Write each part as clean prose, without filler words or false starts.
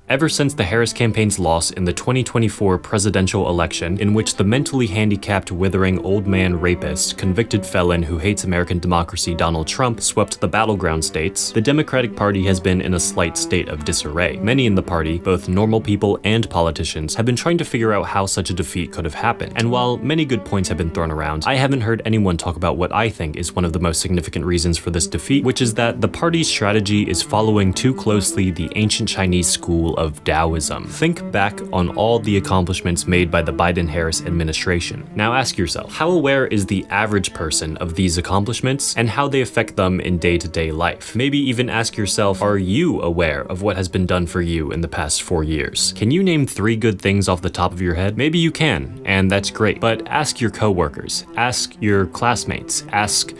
Ever since the Harris campaign's loss in the 2024 presidential election, in which the mentally handicapped, withering old man rapist, convicted felon who hates American democracy Donald Trump swept the battleground states, the Democratic Party has been in a slight state of disarray. Many in the party, both normal people and politicians, have been trying to figure out how such a defeat could have happened. And while many good points have been thrown around, I haven't heard anyone talk about what I think is one of the most significant reasons for this defeat, which is that the party's strategy is following too closely the ancient Chinese school of Daoism. Think back on all the accomplishments made by the Biden-Harris administration. Now ask yourself, how aware is the average person of these accomplishments and how they affect them in day-to-day life? Maybe even ask yourself, are you aware of what has been done for you in the past 4 years? Can you name 3 good things off the top of your head? Maybe you can, and that's great, but ask your coworkers, ask your classmates, ask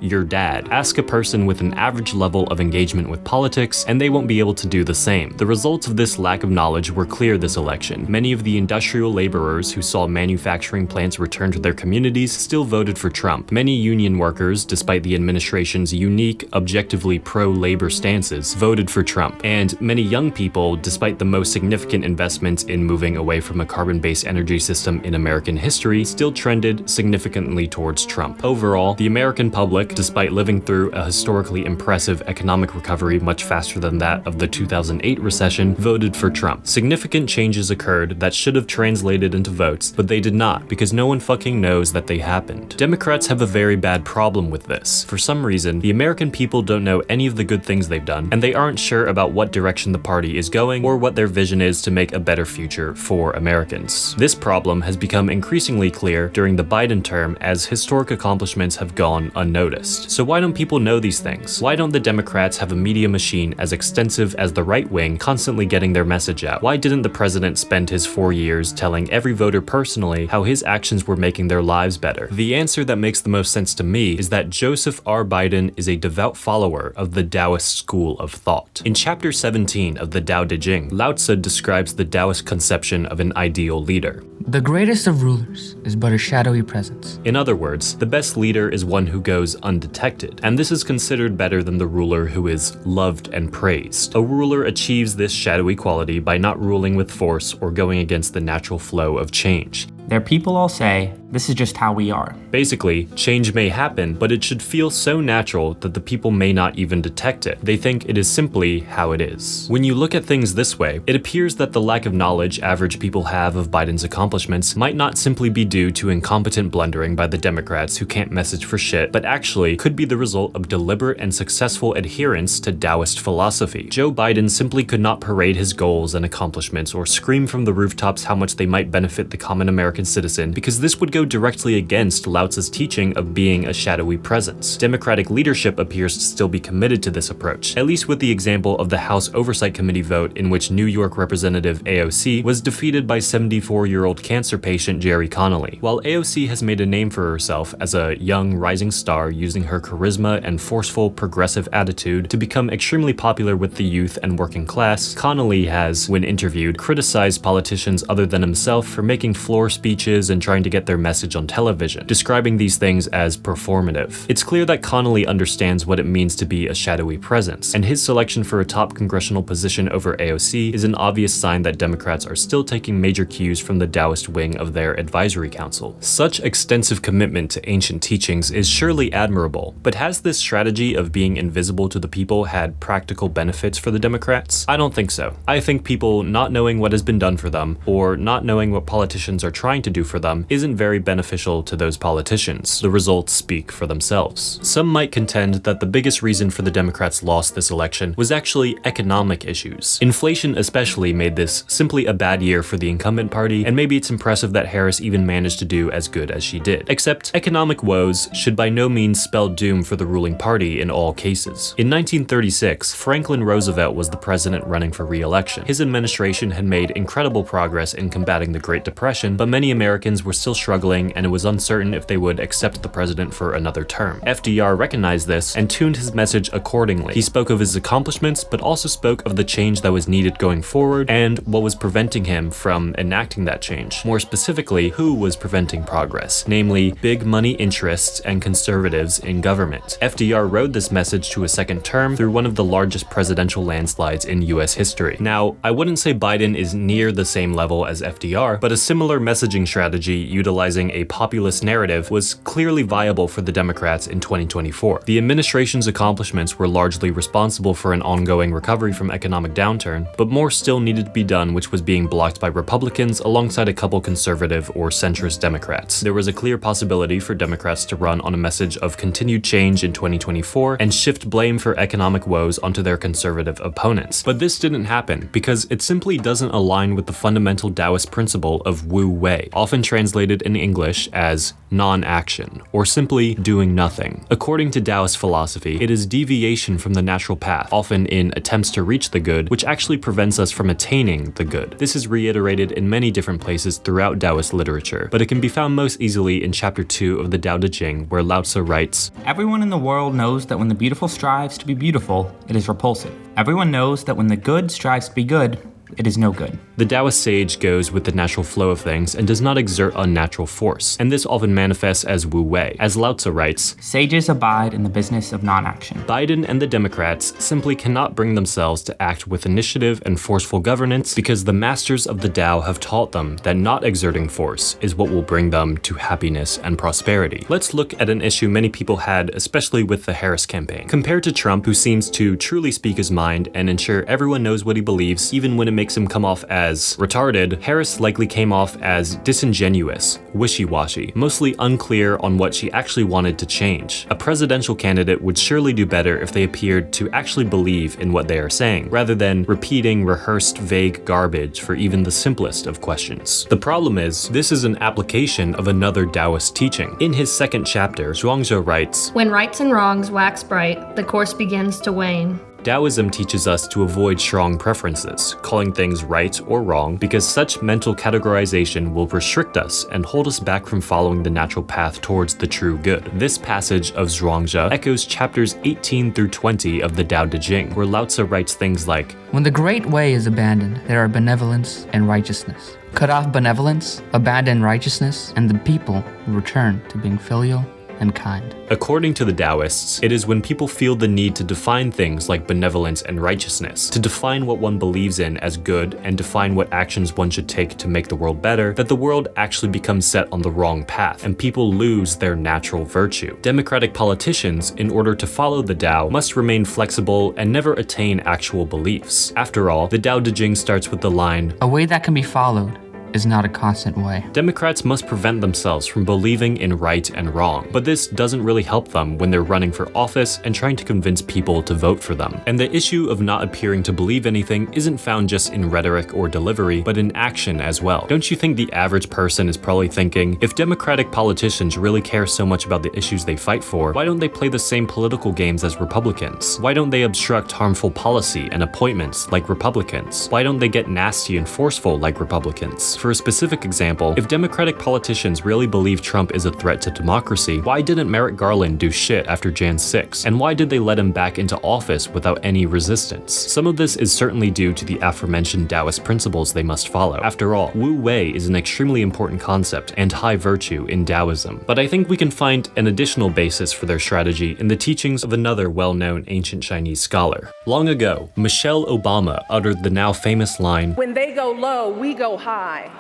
your dad. Ask a person with an average level of engagement with politics, and they won't be able to do the same. The results of this lack of knowledge were clear this election. Many of the industrial laborers who saw manufacturing plants return to their communities still voted for Trump. Many union workers, despite the administration's unique, objectively pro-labor stances, voted for Trump. And many young people, despite the most significant investments in moving away from a carbon-based energy system in American history, still trended significantly towards Trump. Overall, the American public, despite living through a historically impressive economic recovery much faster than that of the 2008 recession, voted for Trump. Significant changes occurred that should have translated into votes, but they did not, because no one fucking knows that they happened. Democrats have a very bad problem with this. For some reason, the American people don't know any of the good things they've done, and they aren't sure about what direction the party is going or what their vision is to make a better future for Americans. This problem has become increasingly clear during the Biden term as historic accomplishments have gone unnoticed. So why don't people know these things? Why don't the Democrats have a media machine as extensive as the right wing constantly getting their message out? Why didn't the president spend his 4 years telling every voter personally how his actions were making their lives better? The answer that makes the most sense to me is that Joseph R. Biden is a devout follower of the Taoist school of thought. In chapter 17 of the Tao Te Ching, Lao Tzu describes the Taoist conception of an ideal leader. The greatest of rulers is but a shadowy presence. In other words, the best leader is one who goes undetected, and this is considered better than the ruler who is loved and praised. A ruler achieves this shadowy quality by not ruling with force or going against the natural flow of change. Their people all say, this is just how we are. Basically, change may happen, but it should feel so natural that the people may not even detect it. They think it is simply how it is. When you look at things this way, it appears that the lack of knowledge average people have of Biden's accomplishments might not simply be due to incompetent blundering by the Democrats who can't message for shit, but actually could be the result of deliberate and successful adherence to Taoist philosophy. Joe Biden simply could not parade his goals and accomplishments or scream from the rooftops how much they might benefit the common American citizen, because this would go directly against Lao Tzu's teaching of being a shadowy presence. Democratic leadership appears to still be committed to this approach, at least with the example of the House Oversight Committee vote in which New York Representative AOC was defeated by 74-year-old cancer patient Jerry Connolly. While AOC has made a name for herself as a young rising star using her charisma and forceful progressive attitude to become extremely popular with the youth and working class, Connolly has, when interviewed, criticized politicians other than himself for making floor speeches and trying to get their message on television, describing these things as performative. It's clear that Connolly understands what it means to be a shadowy presence, and his selection for a top congressional position over AOC is an obvious sign that Democrats are still taking major cues from the Taoist wing of their advisory council. Such extensive commitment to ancient teachings is surely admirable, but has this strategy of being invisible to the people had practical benefits for the Democrats? I don't think so. I think people not knowing what has been done for them, or not knowing what politicians are trying to do for them, isn't very beneficial to those politicians. The results speak for themselves. Some might contend that the biggest reason for the Democrats' loss this election was actually economic issues. Inflation especially made this simply a bad year for the incumbent party, and maybe it's impressive that Harris even managed to do as good as she did. Except, economic woes should by no means spell doom for the ruling party in all cases. In 1936, Franklin Roosevelt was the president running for re-election. His administration had made incredible progress in combating the Great Depression, but many many Americans were still struggling and it was uncertain if they would accept the president for another term. FDR recognized this and tuned his message accordingly. He spoke of his accomplishments, but also spoke of the change that was needed going forward and what was preventing him from enacting that change. More specifically, who was preventing progress, namely big money interests and conservatives in government. FDR rode this message to a second term through one of the largest presidential landslides in US history. Now, I wouldn't say Biden is near the same level as FDR, but a similar messaging strategy utilizing a populist narrative was clearly viable for the Democrats in 2024. The administration's accomplishments were largely responsible for an ongoing recovery from economic downturn, but more still needed to be done, which was being blocked by Republicans alongside a couple conservative or centrist Democrats. There was a clear possibility for Democrats to run on a message of continued change in 2024 and shift blame for economic woes onto their conservative opponents. But this didn't happen because it simply doesn't align with the fundamental Taoist principle of Wu Wei, often translated in English as non-action, or simply doing nothing. According to Taoist philosophy, it is deviation from the natural path, often in attempts to reach the good, which actually prevents us from attaining the good. This is reiterated in many different places throughout Taoist literature, but it can be found most easily in chapter 2 of the Tao Te Ching, where Lao Tzu writes, Everyone in the world knows that when the beautiful strives to be beautiful, it is repulsive. Everyone knows that when the good strives to be good, it is no good. The Taoist sage goes with the natural flow of things and does not exert unnatural force, and this often manifests as Wu Wei. As Lao Tzu writes, Sages abide in the business of non-action. Biden and the Democrats simply cannot bring themselves to act with initiative and forceful governance because the masters of the Tao have taught them that not exerting force is what will bring them to happiness and prosperity. Let's look at an issue many people had, especially with the Harris campaign. Compared to Trump, who seems to truly speak his mind and ensure everyone knows what he believes, even when it makes him come off as retarded, Harris likely came off as disingenuous, wishy-washy, mostly unclear on what she actually wanted to change. A presidential candidate would surely do better if they appeared to actually believe in what they are saying, rather than repeating rehearsed vague garbage for even the simplest of questions. The problem is, this is an application of another Taoist teaching. In his second chapter, Zhuangzi writes, When rights and wrongs wax bright, the course begins to wane. Taoism teaches us to avoid strong preferences, calling things right or wrong, because such mental categorization will restrict us and hold us back from following the natural path towards the true good. This passage of Zhuangzi echoes chapters 18 through 20 of the Tao Te Ching, where Lao Tzu writes things like, When the great way is abandoned, there are benevolence and righteousness. Cut off benevolence, abandon righteousness, and the people return to being filial and kind. According to the Taoists, it is when people feel the need to define things like benevolence and righteousness, to define what one believes in as good and define what actions one should take to make the world better, that the world actually becomes set on the wrong path, and people lose their natural virtue. Democratic politicians, in order to follow the Tao, must remain flexible and never attain actual beliefs. After all, the Tao Te Ching starts with the line, A way that can be followed is not a constant way. Democrats must prevent themselves from believing in right and wrong, but this doesn't really help them when they're running for office and trying to convince people to vote for them. And the issue of not appearing to believe anything isn't found just in rhetoric or delivery, but in action as well. Don't you think the average person is probably thinking, if Democratic politicians really care so much about the issues they fight for, why don't they play the same political games as Republicans? Why don't they obstruct harmful policy and appointments like Republicans? Why don't they get nasty and forceful like Republicans? For a specific example, if Democratic politicians really believe Trump is a threat to democracy, why didn't Merrick Garland do shit after Jan 6? And why did they let him back into office without any resistance? Some of this is certainly due to the aforementioned Taoist principles they must follow. After all, Wu Wei is an extremely important concept and high virtue in Taoism. But I think we can find an additional basis for their strategy in the teachings of another well-known ancient Chinese scholar. Long ago, Michelle Obama uttered the now famous line, When they go low, we go high.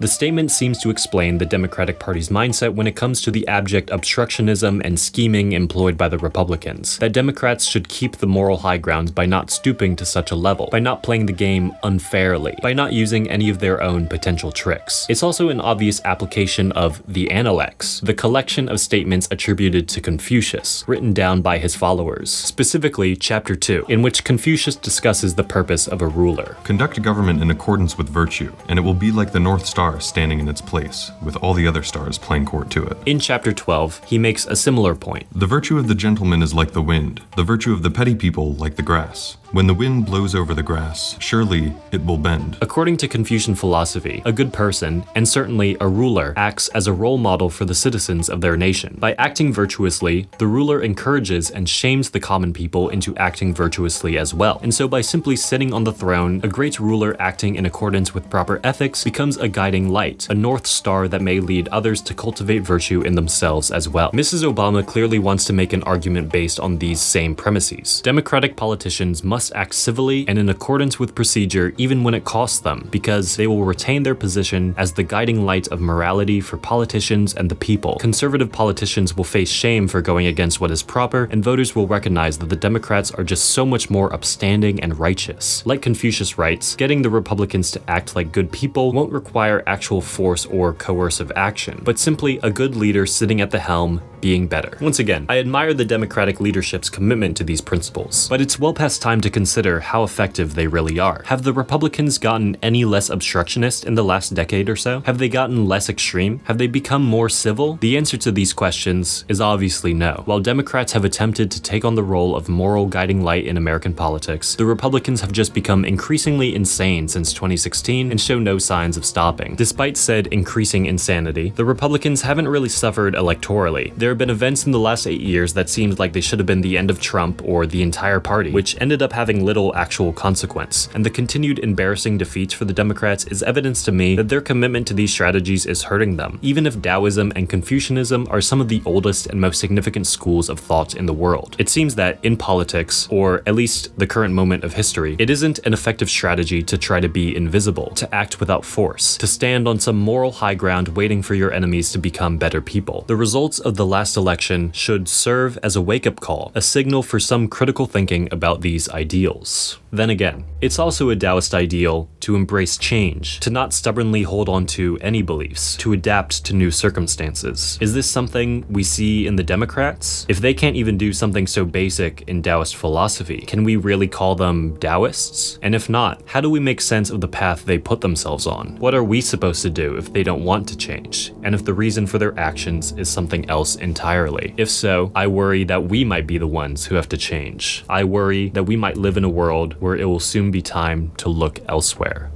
The statement seems to explain the Democratic Party's mindset when it comes to the abject obstructionism and scheming employed by the Republicans, that Democrats should keep the moral high ground by not stooping to such a level, by not playing the game unfairly, by not using any of their own potential tricks. It's also an obvious application of the Analects, the collection of statements attributed to Confucius, written down by his followers, specifically Chapter 2, in which Confucius discusses the purpose of a ruler. Conduct government in accordance with virtue, and it will be like the North Star standing in its place, with all the other stars playing court to it. In Chapter 12, he makes a similar point. The virtue of the gentleman is like the wind, the virtue of the petty people like the grass. When the wind blows over the grass, surely it will bend. According to Confucian philosophy, a good person, and certainly a ruler, acts as a role model for the citizens of their nation. By acting virtuously, the ruler encourages and shames the common people into acting virtuously as well. And so by simply sitting on the throne, a great ruler acting in accordance with proper ethics becomes a guiding light, a north star that may lead others to cultivate virtue in themselves as well. Mrs. Obama clearly wants to make an argument based on these same premises. Democratic politicians must act civilly and in accordance with procedure even when it costs them, because they will retain their position as the guiding light of morality for politicians and the people. Conservative politicians will face shame for going against what is proper, and voters will recognize that the Democrats are just so much more upstanding and righteous. Like Confucius writes, getting the Republicans to act like good people won't require actual force or coercive action, but simply a good leader sitting at the helm being better. Once again, I admire the Democratic leadership's commitment to these principles, but it's well past time to consider how effective they really are. Have the Republicans gotten any less obstructionist in the last decade or so? Have they gotten less extreme? Have they become more civil? The answer to these questions is obviously no. While Democrats have attempted to take on the role of moral guiding light in American politics, the Republicans have just become increasingly insane since 2016 and show no signs of stopping. Despite said increasing insanity, the Republicans haven't really suffered electorally. There have been events in the last 8 years that seemed like they should have been the end of Trump or the entire party, which ended up having little actual consequence. And the continued embarrassing defeats for the Democrats is evidence to me that their commitment to these strategies is hurting them, even if Daoism and Confucianism are some of the oldest and most significant schools of thought in the world. It seems that in politics, or at least the current moment of history, it isn't an effective strategy to try to be invisible, to act without force, to stand on some moral high ground waiting for your enemies to become better people. The results of the last election should serve as a wake-up call, a signal for some critical thinking about these ideals. Then again, it's also a Taoist ideal to embrace change, to not stubbornly hold on to any beliefs, to adapt to new circumstances. Is this something we see in the Democrats? If they can't even do something so basic in Taoist philosophy, can we really call them Taoists? And if not, how do we make sense of the path they put themselves on? What are we supposed to do if they don't want to change? And if the reason for their actions is something else entirely? If so, I worry that we might be the ones who have to change. I worry that we might live in a world where it will soon be time to look elsewhere.